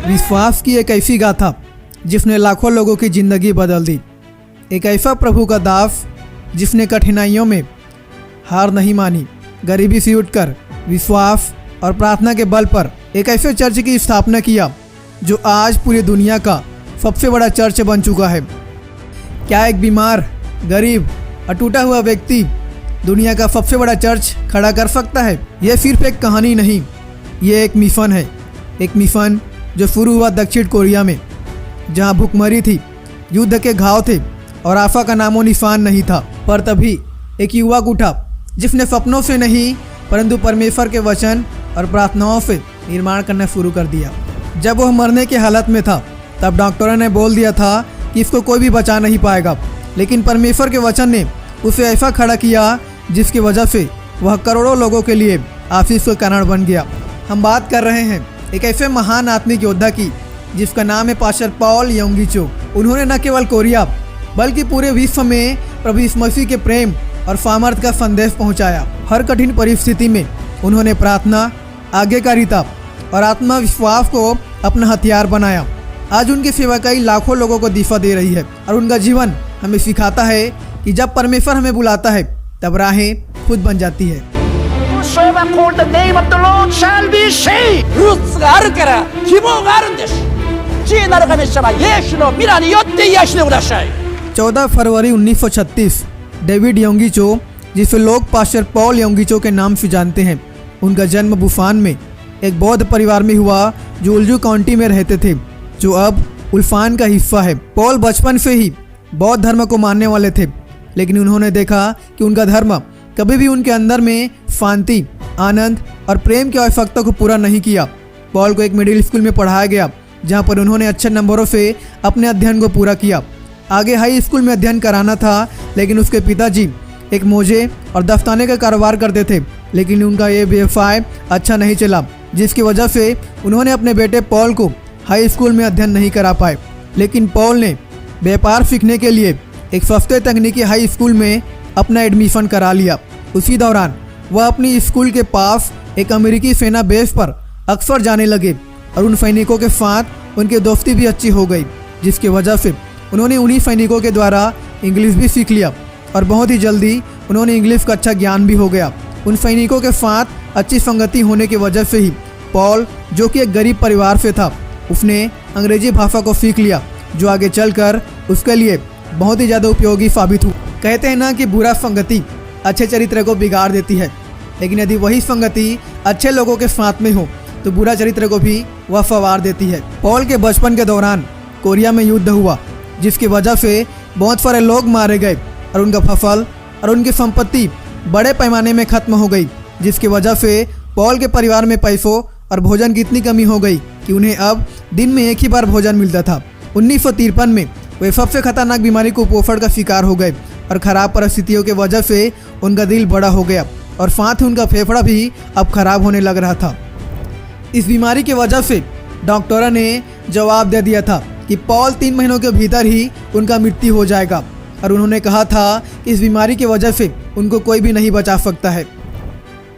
विश्वास की एक ऐसी गाथा जिसने लाखों लोगों की जिंदगी बदल दी। एक ऐसा प्रभु का दास जिसने कठिनाइयों में हार नहीं मानी, गरीबी से उठकर विश्वास और प्रार्थना के बल पर एक ऐसे चर्च की स्थापना किया जो आज पूरी दुनिया का सबसे बड़ा चर्च बन चुका है। क्या एक बीमार, गरीब और टूटा हुआ व्यक्ति दुनिया का सबसे बड़ा चर्च खड़ा कर सकता है? यह सिर्फ एक कहानी नहीं, ये एक मिशन है। एक मिशन जो शुरू हुआ दक्षिण कोरिया में, जहां भूखमरी थी, युद्ध के घाव थे और आशा का नामो निशान नहीं था। पर तभी एक युवक उठा जिसने सपनों से नहीं परंतु परमेश्वर के वचन और प्रार्थनाओं से निर्माण करना शुरू कर दिया। जब वह मरने की हालत में था तब डॉक्टरों ने बोल दिया था कि इसको कोई भी बचा नहीं पाएगा, लेकिन परमेश्वर के वचन ने उसे ऐसा खड़ा किया जिसकी वजह से वह करोड़ों लोगों के लिए आशीष का कारण बन गया। हम बात कर रहे हैं एक ऐसे महान आत्मिक योद्धा की जिसका नाम है पास्टर पॉल योंगीचो। उन्होंने न केवल कोरिया बल्कि पूरे विश्व में प्रभु यीशु मसीह के प्रेम और सामर्थ्य का संदेश पहुंचाया। हर कठिन परिस्थिति में उन्होंने प्रार्थना, आज्ञाकारिता और आत्मविश्वास को अपना हथियार बनाया। आज उनकी सेवा कई लाखों लोगों को दिशा दे रही है और उनका जीवन हमें सिखाता है कि जब परमेश्वर हमें बुलाता है तब राहें खुद बन जाती है। Whosoever call the name of the Lord shall be saved. 루츠가あるから希望があるんです。知恵なる神様イエスの皆によって癒してください。 14 February 1936 David योंगीचो, जिसे लोग पास्टर पॉल योंगीचो के नाम से जानते हैं, उनका जन्म बुसान में एक बौद्ध परिवार में हुआ जो उल्जू काउंटी में रहते थे, जो अब उल्फान का हिस्सा है। पॉल बचपन से ही बौद्ध धर्म को मानने वाले थे, लेकिन उन्होंने देखा कि उनका धर्म कभी भी उनके अंदर में शांति, आनंद और प्रेम की आवश्यकता को पूरा नहीं किया। पॉल को एक मिडिल स्कूल में पढ़ाया गया जहां पर उन्होंने अच्छे नंबरों से अपने अध्ययन को पूरा किया। आगे हाई स्कूल में अध्ययन कराना था, लेकिन उसके पिताजी एक मोजे और दस्ताने का कारोबार करते थे, लेकिन उनका ये व्यवसाय अच्छा नहीं चला, जिसकी वजह से उन्होंने अपने बेटे पॉल को हाई स्कूल में अध्ययन नहीं करा पाए। लेकिन पॉल ने व्यापार सीखने के लिए एक सस्ते तकनीकी हाई स्कूल में अपना एडमिशन करा लिया। उसी दौरान वह अपनी स्कूल के पास एक अमेरिकी सेना बेस पर अक्सर जाने लगे और उन सैनिकों के साथ उनकी दोस्ती भी अच्छी हो गई, जिसकी वजह से उन्होंने उन्हीं सैनिकों के द्वारा इंग्लिश भी सीख लिया और बहुत ही जल्दी उन्होंने इंग्लिश का अच्छा ज्ञान भी हो गया। उन सैनिकों के साथ अच्छी संगति होने की वजह से ही पॉल, जो कि एक गरीब परिवार से था, उसने अंग्रेजी भाषा को सीख लिया, जो आगे चलकर उसके लिए बहुत ही ज़्यादा उपयोगी साबित हुआ। कहते हैं ना कि बुरा संगति अच्छे चरित्र को बिगाड़ देती है, लेकिन यदि वही संगति अच्छे लोगों के साथ में हो तो बुरा चरित्र को भी वह संवार देती है। पॉल के बचपन के दौरान कोरिया में युद्ध हुआ, जिसकी वजह से बहुत सारे लोग मारे गए और उनका फसल और उनकी संपत्ति बड़े पैमाने में खत्म हो गई, जिसकी वजह से पॉल के परिवार में पैसों और भोजन की इतनी कमी हो गई कि उन्हें अब दिन में एक ही बार भोजन मिलता था। 1953 में वे सबसे खतरनाक बीमारी कुपोषण का शिकार हो गए और खराब परिस्थितियों की वजह से उनका दिल बड़ा हो गया और साथ ही उनका फेफड़ा भी अब खराब होने लग रहा था। इस बीमारी की वजह से डॉक्टरों ने जवाब दे दिया था कि पॉल 3 महीनों के भीतर ही उनका मृत्यु हो जाएगा और उन्होंने कहा था कि इस बीमारी की वजह से उनको कोई भी नहीं बचा सकता है।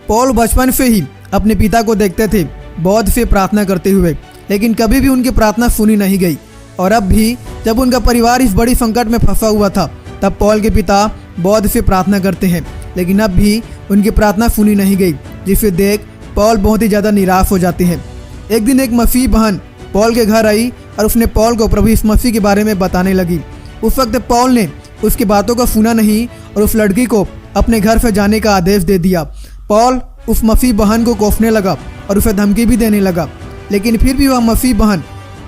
पॉल बचपन से ही अपने पिता को देखते थे बौद्ध से प्रार्थना करते हुए, लेकिन कभी भी उनकी प्रार्थना सुनी नहीं गई। और अब भी जब उनका परिवार इस बड़ी संकट में फंसा हुआ था, तब पॉल के पिता बौद्ध से प्रार्थना करते हैं, लेकिन अब भी उनकी प्रार्थना सुनी नहीं गई, जिसे देख पॉल बहुत ही ज़्यादा निराश हो जाते हैं। एक दिन एक मसीह बहन पॉल के घर आई और उसने पॉल को प्रभु यीशु मसीह के बारे में बताने लगी। उस वक्त पॉल ने उसकी बातों को सुना नहीं और उस लड़की को अपने घर से जाने का आदेश दे दिया। पॉल उस मसीह बहन को कोसने लगा और उसे धमकी भी देने लगा, लेकिन फिर भी वह मसीह बहन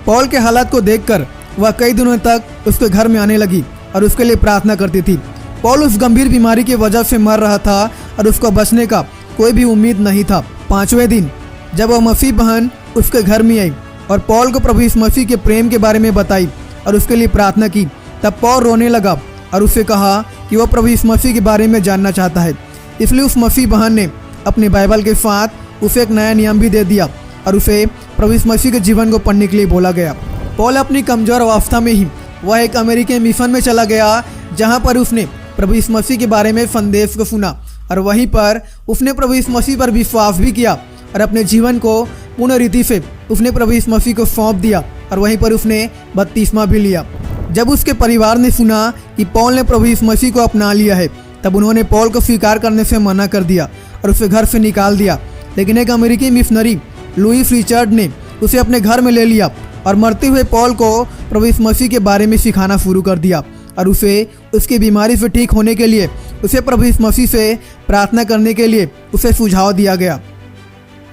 पॉल के हालात को देखकर वह कई दिनों तक उसके घर में आने लगी और उसके लिए प्रार्थना करती थी। पॉल उस गंभीर बीमारी की वजह से मर रहा था और उसको बचने का कोई भी उम्मीद नहीं था। 5वें दिन जब वह मसीह बहन उसके घर में आई और पॉल को प्रभु यीशु मसीह के प्रेम के बारे में बताई और उसके लिए प्रार्थना की, तब पॉल रोने लगा और उससे कहा कि वह प्रभु यीशु मसीह के बारे में जानना चाहता है। इसलिए उस मसीह बहन ने अपने बाइबल के साथ उसे एक नया नियम भी दे दिया और उसे प्रभु यीशु मसीह के जीवन को पढ़ने के लिए बोला गया। पॉल अपनी कमजोर अवस्था में ही वह एक अमेरिकी मिशन में चला गया, जहां पर उसने प्रभु यीशु मसीह के बारे में संदेश को सुना और वहीं पर उसने प्रभु यीशु मसीह पर विश्वास भी किया और अपने जीवन को पूर्ण रीति से उसने प्रभु यीशु मसीह को सौंप दिया और वहीं पर उसने बपतिस्मा भी लिया। जब उसके परिवार ने सुना कि पौल ने प्रभु यीशु मसीह को अपना लिया है, तब उन्होंने पौल को स्वीकार करने से मना कर दिया और उसे घर से निकाल दिया। लेकिन एक अमेरिकी मिशनरी लुईस रिचर्ड ने उसे अपने घर में ले लिया और मरते हुए पौल को प्रभु यीशु मसीह के बारे में सिखाना शुरू कर दिया और उसे उसकी बीमारी से ठीक होने के लिए उसे प्रभु यीशु मसीह से प्रार्थना करने के लिए उसे सुझाव दिया गया।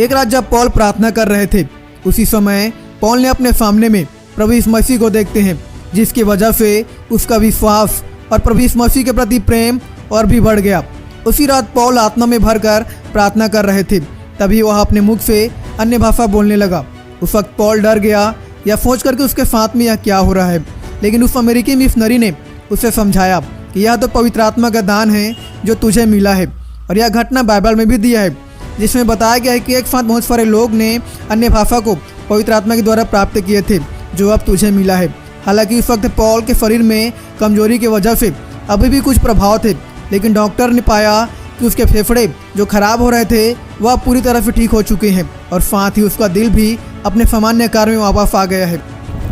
एक रात जब पौल प्रार्थना कर रहे थे, उसी समय पौल ने अपने सामने में प्रभु यीशु मसीह को देखते हैं, जिसकी वजह से उसका विश्वास और प्रभु यीशु मसीह के प्रति प्रेम और भी बढ़ गया। उसी रात पौल आत्मा में भरकर प्रार्थना कर रहे थे, तभी वह अपने मुख से अन्य भाषा बोलने लगा। उस वक्त पौल डर गया या सोच करके उसके साथ में यह क्या हो रहा है, लेकिन उस अमेरिकी मिशनरी ने उसे समझाया कि यह तो पवित्र आत्मा का दान है जो तुझे मिला है। और यह घटना बाइबल में भी दिया है, जिसमें बताया गया है कि एक साथ बहुत सारे लोग ने अन्य भाषा को पवित्र आत्मा के द्वारा प्राप्त किए थे, जो अब तुझे मिला है। हालांकि उस वक्त पौल के शरीर में कमजोरी की वजह से अभी भी कुछ प्रभाव थे, लेकिन डॉक्टर ने पाया कि उसके फेफड़े जो खराब हो रहे थे वह पूरी तरह से ठीक हो चुके हैं और साथ ही उसका दिल भी अपने सामान्य कार्य में वापस आ गया है।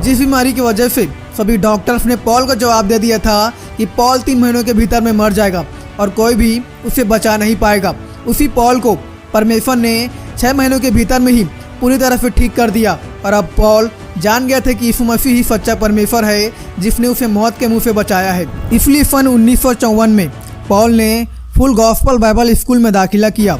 जिस बीमारी की वजह से सभी डॉक्टर्स ने पौल को जवाब दे दिया था कि पौल 3 महीनों के भीतर में मर जाएगा और कोई भी उसे बचा नहीं पाएगा, उसी पौल को परमेश्वर ने 6 महीनों के भीतर में ही पूरी तरह से ठीक कर दिया। और अब पौल जान गया था कि यीशु मसीह ही सच्चा परमेश्वर है, जिसने उसे मौत के मुंह से बचाया है। इसलिए सन 1954 में पौल ने फुल गॉस्पल बाइबल स्कूल में दाखिला किया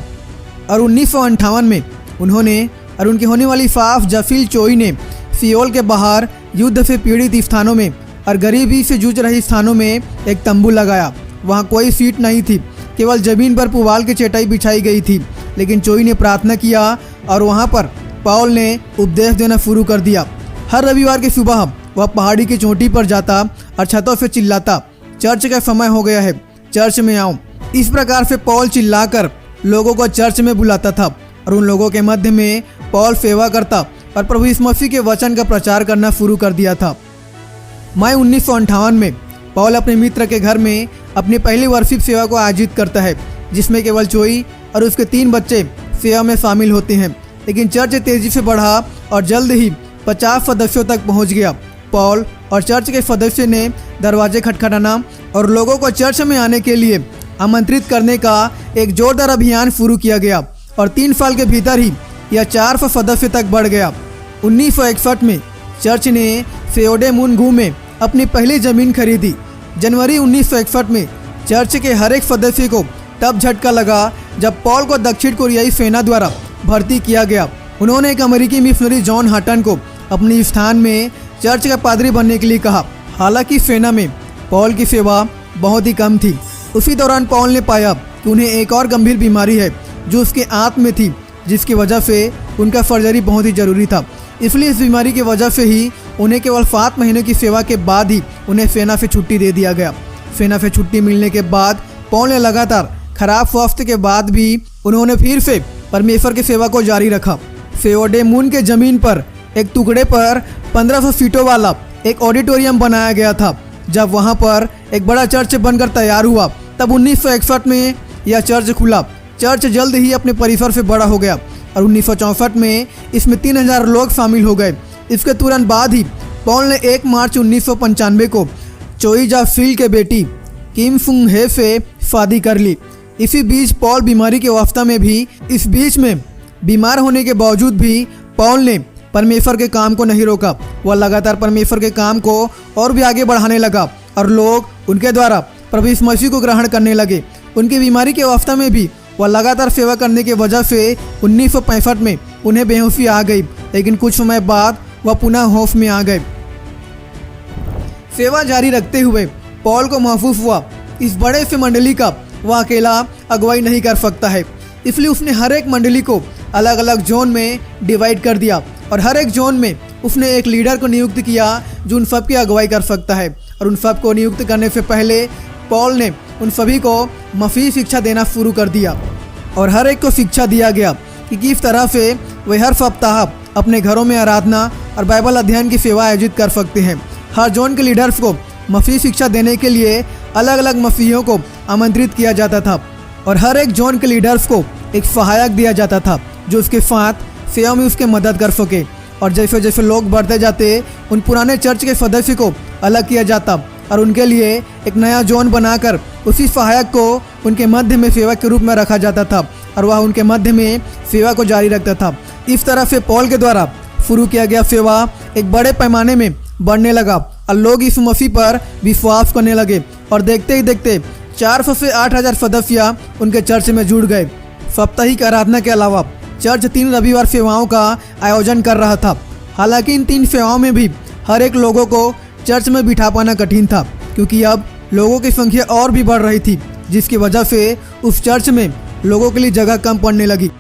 और 1958 में उन्होंने और उनकी होने वाली साफ जफील चोई ने सियोल के बाहर युद्ध से पीड़ित स्थानों में और गरीबी से जूझ रहे स्थानों में एक तंबू लगाया। वहाँ कोई सीट नहीं थी, केवल जमीन पर पुवाल की चटाई बिछाई गई थी। लेकिन चोई ने प्रार्थना किया और वहाँ पर पौल ने उपदेश देना शुरू कर दिया। हर रविवार की सुबह वह पहाड़ी की चोटी पर जाता और छतों से चिल्लाता, चर्च का समय हो गया है, चर्च में आओ। इस प्रकार से पौल चिल्लाकर लोगों को चर्च में बुलाता था और उन लोगों के मध्य में पौल सेवा करता और प्रभु यीशु मसीह के वचन का प्रचार करना शुरू कर दिया था। मई 1958 में पौल अपने मित्र के घर में अपनी पहली वर्षिप सेवा को आयोजित करता है, जिसमें केवल चोई और उसके 3 बच्चे सेवा में शामिल होते हैं। लेकिन चर्च तेजी से बढ़ा और जल्द ही 50 सदस्यों तक पहुंच गया। पौल और चर्च के सदस्य ने दरवाजे खटखटाना और लोगों को चर्च में आने के लिए आमंत्रित करने का एक जोरदार अभियान शुरू किया गया और 3 साल के भीतर ही यह 400 सदस्य तक बढ़ गया। 1961 में चर्च ने सेओडेमुनगू में अपनी पहली जमीन खरीदी। जनवरी 1961 में चर्च के हर एक सदस्य को तब झटका लगा जब पौल को दक्षिण कोरियाई सेना द्वारा भर्ती किया गया। उन्होंने एक अमेरिकी मिशनरी जॉन हटन को अपने स्थान में चर्च का पादरी बनने के लिए कहा। हालांकि सेना में पौल की सेवा बहुत ही कम थी। उसी दौरान पौल ने पाया कि उन्हें एक और गंभीर बीमारी है जो उसके आंत में थी, जिसकी वजह से उनका सर्जरी बहुत ही जरूरी था। इसलिए इस बीमारी की वजह से ही उन्हें केवल 7 महीने की सेवा के बाद ही उन्हें सेना से छुट्टी दे दिया गया। सेना से छुट्टी मिलने के बाद पौल ने लगातार खराब स्वास्थ्य के बाद भी उन्होंने फिर से परमेश्वर की सेवा को जारी रखा। सेओडेमुन के जमीन पर एक टुकड़े पर 1500 सीटों वाला एक ऑडिटोरियम बनाया गया था। जब वहां पर एक बड़ा चर्च बनकर तैयार हुआ, तब 1961 में यह चर्च खुला। चर्च जल्द ही अपने परिसर से बड़ा हो गया और 1964 में इसमें 3000 लोग शामिल हो गए। इसके तुरंत बाद ही पौल ने 1 मार्च 1995 को चोई जाफिल के बेटी किम सुंग हे से शादी कर ली। इसी बीच पौल बीमारी की अवस्था में भी इस बीच में बीमार होने के बावजूद भी पौल ने परमेश्वर के काम को नहीं रोका। वह लगातार परमेश्वर के काम को और भी आगे बढ़ाने लगा और लोग उनके द्वारा प्रभु यीशु मसीह को ग्रहण करने लगे। उनकी बीमारी की अवस्था में भी वह लगातार सेवा करने की वजह से 1965 में उन्हें बेहोशी आ गई, लेकिन कुछ समय बाद वह पुनः होश में आ गए। सेवा जारी रखते हुए पौल को महसूस हुआ इस बड़े से मंडली का वह अकेला अगुवाई नहीं कर सकता है। इसलिए उसने हर एक मंडली को अलग अलग जोन में डिवाइड कर दिया और हर एक जोन में उसने एक लीडर को नियुक्त किया जो उन सब की अगुवाई कर सकता है। और उन सब को नियुक्त करने से पहले पौल ने उन सभी को मसीही शिक्षा देना शुरू कर दिया और हर एक को शिक्षा दिया गया कि किस तरह से वे हर सप्ताह अपने घरों में आराधना और बाइबल अध्ययन की सेवा आयोजित कर सकते हैं। हर जोन के लीडर्स को मसीही शिक्षा देने के लिए अलग अलग मसीहियों को आमंत्रित किया जाता था और हर एक जोन के लीडर्स को एक सहायक दिया जाता था जो उसके साथ सेवा में उसके मदद कर सके। और जैसे जैसे लोग बढ़ते जाते उन पुराने चर्च के सदस्य को अलग किया जाता और उनके लिए एक नया जोन बनाकर उसी सहायक को उनके मध्य में सेवक के रूप में रखा जाता था और वह उनके मध्य में सेवा को जारी रखता था। इस तरह से पौल के द्वारा शुरू किया गया सेवा एक बड़े पैमाने में बढ़ने लगा और लोग इस मसीह पर विश्वास करने लगे और देखते ही देखते 400 से 8,000 सदस्य उनके चर्च में जुड़ गए। साप्ताहिक आराधना के अलावा चर्च 3 रविवार सेवाओं का आयोजन कर रहा था। हालांकि इन 3 सेवाओं में भी हर एक लोगों को चर्च में बिठा पाना कठिन था, क्योंकि अब लोगों की संख्या और भी बढ़ रही थी, जिसकी वजह से उस चर्च में लोगों के लिए जगह कम पड़ने लगी।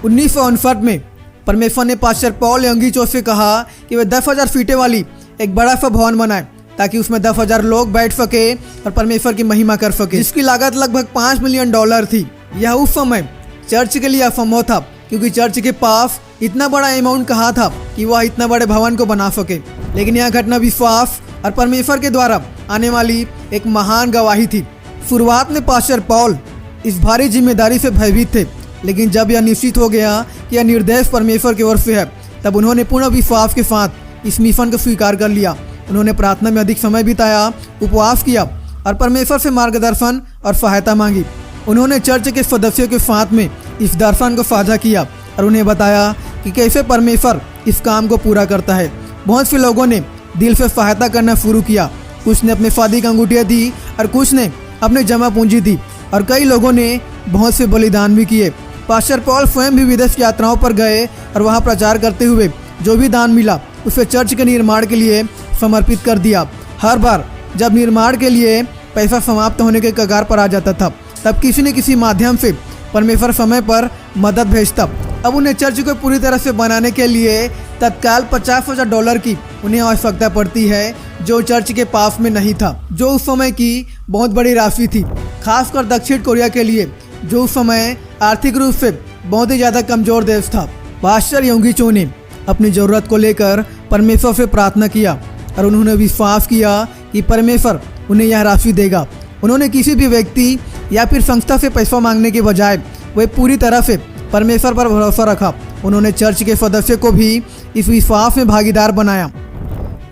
1959 में परमेश्वर ने पास्टर पॉल यंगीचो से कहा कि वे 10,000 फीटे वाली एक बड़ा सा भवन बनाए ताकि उसमें 10,000 लोग बैठ सके और परमेश्वर की महिमा कर सके, जिसकी लागत लगभग $5 मिलियन थी। यह उस समय चर्च के लिए असंभव था, क्योंकि चर्च के पास इतना बड़ा अमाउंट कहाँ था कि वह इतना बड़े भवन को बना सके। लेकिन यह घटना विश्वास और परमेश्वर के द्वारा आने वाली एक महान गवाही थी। शुरुआत में पास्टर पॉल इस भारी जिम्मेदारी से भयभीत थे, लेकिन जब यह निश्चित हो गया कि यह निर्देश परमेश्वर की ओर से है, तब उन्होंने पूर्ण विश्वास के साथ इस मिशन को स्वीकार कर लिया। उन्होंने प्रार्थना में अधिक समय बिताया, उपवास किया और परमेश्वर से मार्गदर्शन और सहायता मांगी। उन्होंने चर्च के सदस्यों के साथ में इस दर्शन को साझा किया और उन्हें बताया कि कैसे परमेश्वर इस काम को पूरा करता है। बहुत से लोगों ने दिल से सहायता करना शुरू किया। कुछ ने अपने शादी की अंगूठियाँ दी और कुछ ने अपनी जमा पूंजी दी और कई लोगों ने बहुत से बलिदान भी किए। पास्टर पॉल स्वयं भी विदेश की यात्राओं पर गए और वहां प्रचार करते हुए जो भी दान मिला उसे चर्च के निर्माण के लिए समर्पित कर दिया। हर बार जब निर्माण के लिए पैसा समाप्त होने के कगार पर आ जाता था, तब किसी न किसी माध्यम से परमेश्वर समय पर मदद भेजता। अब उन्हें चर्च को पूरी तरह से बनाने के लिए तत्काल $50,000 की उन्हें आवश्यकता पड़ती है, जो चर्च के पास में नहीं था, जो उस समय की बहुत बड़ी राशि थी, खासकर दक्षिण कोरिया के लिए, जो उस समय आर्थिक रूप से बहुत ही ज़्यादा कमज़ोर देश था। पास्टर योंगीचो ने अपनी ज़रूरत को लेकर परमेश्वर से प्रार्थना किया और उन्होंने विश्वास किया कि परमेश्वर उन्हें यह राशि देगा। उन्होंने किसी भी व्यक्ति या फिर संस्था से पैसा मांगने के बजाय वे पूरी तरह से परमेश्वर पर भरोसा रखा। उन्होंने चर्च के सदस्यों को भी इस विश्वास में भागीदार बनाया।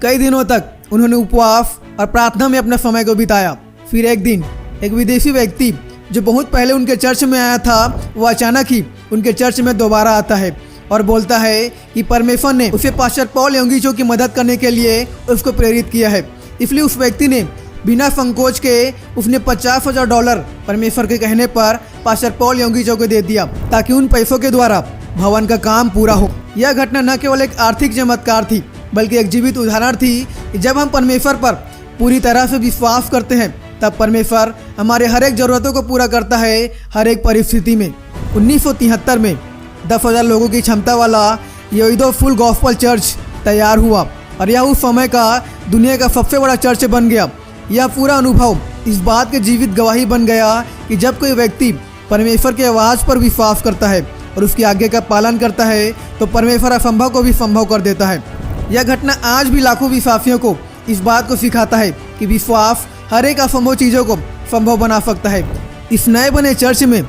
कई दिनों तक उन्होंने उपवास और प्रार्थना में अपना समय को बिताया। फिर एक दिन एक विदेशी व्यक्ति जो बहुत पहले उनके चर्च में आया था, वो अचानक ही उनके चर्च में दोबारा आता है और बोलता है कि परमेश्वर ने उसे पास्टर पॉल योंगीचो की मदद करने के लिए उसको प्रेरित किया है। इसलिए उस व्यक्ति ने बिना संकोच के उसने $50,000 परमेश्वर के कहने पर पास्टर पॉल योंगीचो को दे दिया, ताकि उन पैसों के द्वारा भवन का काम पूरा हो। यह घटना न केवल एक आर्थिक चमत्कार थी, बल्कि एक जीवित उदाहरण थी कि जब हम परमेश्वर पर पूरी तरह से विश्वास करते हैं, तब परमेश्वर हमारे हर एक ज़रूरतों को पूरा करता है, हर एक परिस्थिति में। 1973 में 10,000 लोगों की क्षमता वाला योइडो फुल गॉस्पल चर्च तैयार हुआ और यह उस समय का दुनिया का सबसे बड़ा चर्च बन गया। यह पूरा अनुभव इस बात की जीवित गवाही बन गया कि जब कोई व्यक्ति परमेश्वर की आवाज़ पर विश्वास करता है और उसकी आज्ञा का पालन करता है, तो परमेश्वर असंभव को भी संभव कर देता है। यह घटना आज भी लाखों विश्वासियों को इस बात को सिखाता है कि विश्वास हर एक असंभव चीज़ों को संभव बना सकता है। इस नए बने चर्च में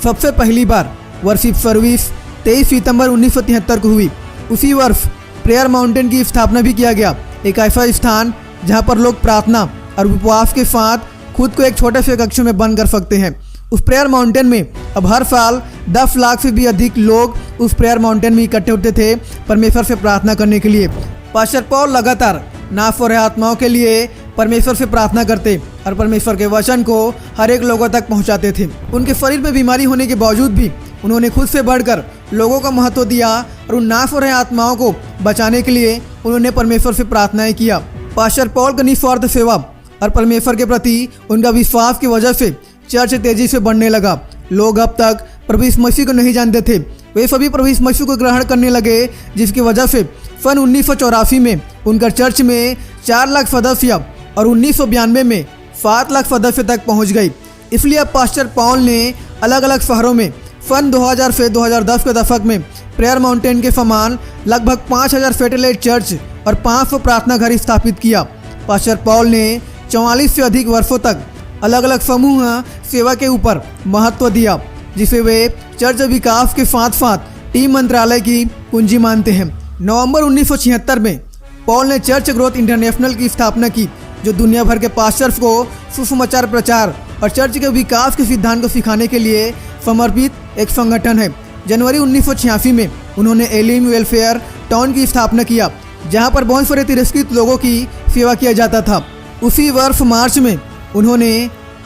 सबसे पहली बार वर्शिप सर्विस 23 सितंबर 1973 को हुई। उसी वर्ष प्रेयर माउंटेन की स्थापना भी किया गया, एक ऐसा स्थान जहां पर लोग प्रार्थना और उपवास के साथ खुद को एक छोटे से कक्ष में बंद कर सकते हैं। उस प्रेयर माउंटेन में अब हर साल 10 लाख से भी अधिक लोग उस प्रेयर माउंटेन में इकट्ठे होते थे परमेश्वर से प्रार्थना करने के लिए। पास्टर पॉल लगातार नाश हो रहे आत्माओं के लिए परमेश्वर से प्रार्थना करते और परमेश्वर के वचन को हर एक लोगों तक पहुंचाते थे। उनके शरीर में बीमारी होने के बावजूद भी उन्होंने खुद से बढ़कर लोगों का महत्व दिया और उन नाश हो रहे आत्माओं को बचाने के लिए उन्होंने परमेश्वर से प्रार्थनाएं किया। पास्टर पॉल की निस्वार्थ सेवा और परमेश्वर के प्रति उनका विश्वास की वजह से चर्च तेजी से बढ़ने लगा। लोग अब तक प्रभु यीशु मसीह को नहीं जानते थे, वे सभी प्रभु यीशु मसीह को ग्रहण करने लगे, जिसकी वजह से सन 1984 में उनका चर्च में 4 लाख सदस्य और 1992 में 7 लाख सदस्य तक पहुंच गई। इसलिए अब पास्टर पॉल ने अलग अलग शहरों में सन 2000 से 2010 के दशक में प्रेयर माउंटेन के समान लगभग 5000 सैटेलाइट चर्च और 500 प्रार्थना घर स्थापित किया। पास्टर पॉल ने 44 से अधिक वर्षों तक अलग अलग समूह सेवा के ऊपर महत्व दिया, जिसे वे चर्च विकास के साथ साथ टीम मंत्रालय की कुंजी मानते हैं। नवंबर 1976 में पॉल ने चर्च ग्रोथ इंटरनेशनल की स्थापना की, जो दुनिया भर के पास्टर्स को सुसमाचार प्रचार और चर्च के विकास के सिद्धांत को सिखाने के लिए समर्पित एक संगठन है। जनवरी 1986 में उन्होंने एलिम वेलफेयर टाउन की स्थापना किया, जहां पर बहुत सारे तिरस्कृत लोगों की सेवा किया जाता था। उसी वर्ष मार्च में उन्होंने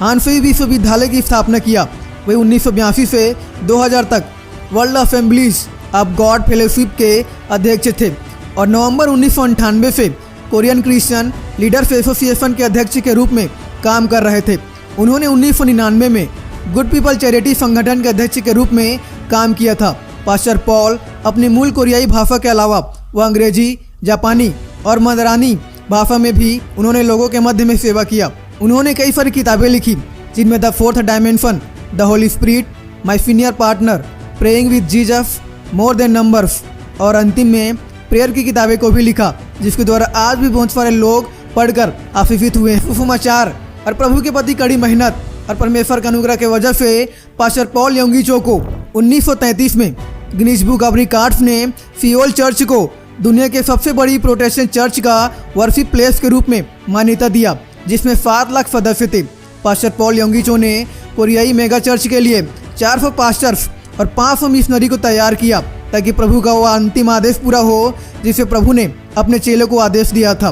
हानफी विश्वविद्यालय की स्थापना किया। वे 1982 से 2000 तक world assemblies of God fellowship के अध्यक्ष थे और नवंबर 1998 से कोरियन क्रिश्चियन लीडर्स एसोसिएशन के अध्यक्ष के रूप में काम कर रहे थे। उन्होंने 1999 में गुड पीपल चैरिटी संगठन के अध्यक्ष के रूप में काम किया था। पास्टर पॉल अपनी मूल कोरियाई भाषा के अलावा वह अंग्रेजी, जापानी और मंदारिनी भाषा में भी उन्होंने लोगों के मध्य में सेवा किया। उन्होंने कई सारी किताबें लिखी, जिनमें the fourth dimension, the Holi spirit, my senior partner, praying with Jesus, more than numbers और अंतिम में प्रेयर की किताबें को भी लिखा, जिसके द्वारा आज भी बहुत सारे लोग पढ़कर आशीषित हुए हैं। सुसमाचार और प्रभु के प्रति कड़ी मेहनत और परमेश्वर का अनुग्रह की वजह से पास्टर पॉल योंगी चो को 1933 में गिनीज बुक ऑफ रिकॉर्ड्स ने सियोल चर्च को दुनिया के सबसे बड़ी प्रोटेस्टेंट चर्च का वर्शिप प्लेस के रूप में मान्यता दिया, जिसमें 7 लाख सदस्य थे। पास्टर पॉल योंगी चो ने कोरियाई मेगा चर्च के लिए 400 पास्टर्स और 500 मिशनरी को तैयार किया, ताकि प्रभु का वह अंतिम आदेश पूरा हो जिसे प्रभु ने अपने चेलों को आदेश दिया था।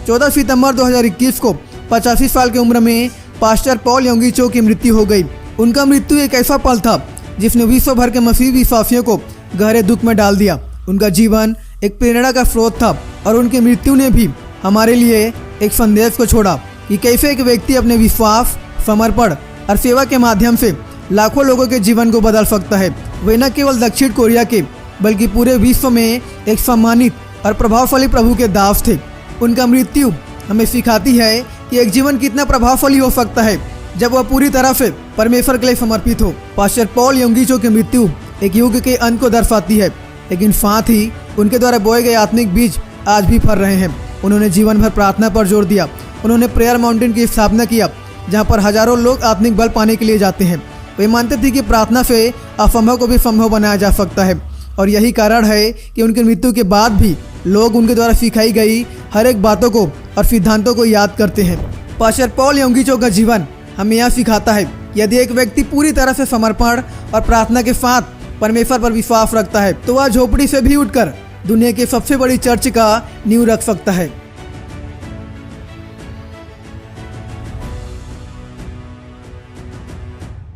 14 सितंबर 2021 को 85 साल की उम्र में पास्टर पॉल योंगी चो की मृत्यु हो गई। उनका मृत्यु एक ऐसा पल था जिसने विश्व भर के मसीही विश्वासियों को गहरे दुख में डाल दिया। उनका जीवन एक प्रेरणा का स्रोत था और उनकी मृत्यु ने भी हमारे लिए एक संदेश को छोड़ा कि कैसे एक व्यक्ति अपने विश्वास, समर्पण और सेवा के माध्यम से लाखों लोगों के जीवन को बदल सकता है। वे न केवल दक्षिण कोरिया के बल्कि पूरे विश्व में एक सम्मानित और प्रभावशाली प्रभु के दास थे। उनका मृत्यु हमें सिखाती है कि एक जीवन कितना प्रभावशाली हो सकता है जब वह पूरी तरह से परमेश्वर के लिए समर्पित हो। पास्टर पॉल योंगी चो की मृत्यु एक युग के अंत को दर्शाती है, लेकिन साथ ही उनके द्वारा बोए गए आत्मिक बीज आज भी फल रहे हैं। उन्होंने जीवन भर प्रार्थना पर जोर दिया। उन्होंने प्रेयर माउंटेन की स्थापना किया, जहाँ पर हजारों लोग आत्मिक बल पाने के लिए जाते हैं। वे मानते थे कि प्रार्थना से असंभव को भी संभव बनाया जा सकता है, और यही कारण है कि उनकी मृत्यु के बाद भी लोग उनके द्वारा सिखाई गई हर एक बातों को और सिद्धांतों को याद करते हैं। पास्टर पॉल योंगी चो का जीवन हमें यह सिखाता है कि यदि एक व्यक्ति पूरी तरह से समर्पण और प्रार्थना के साथ परमेश्वर पर विश्वास रखता है, तो वह झोपड़ी से भी उठकर दुनिया की सबसे बड़ी चर्च का नींव रख सकता है।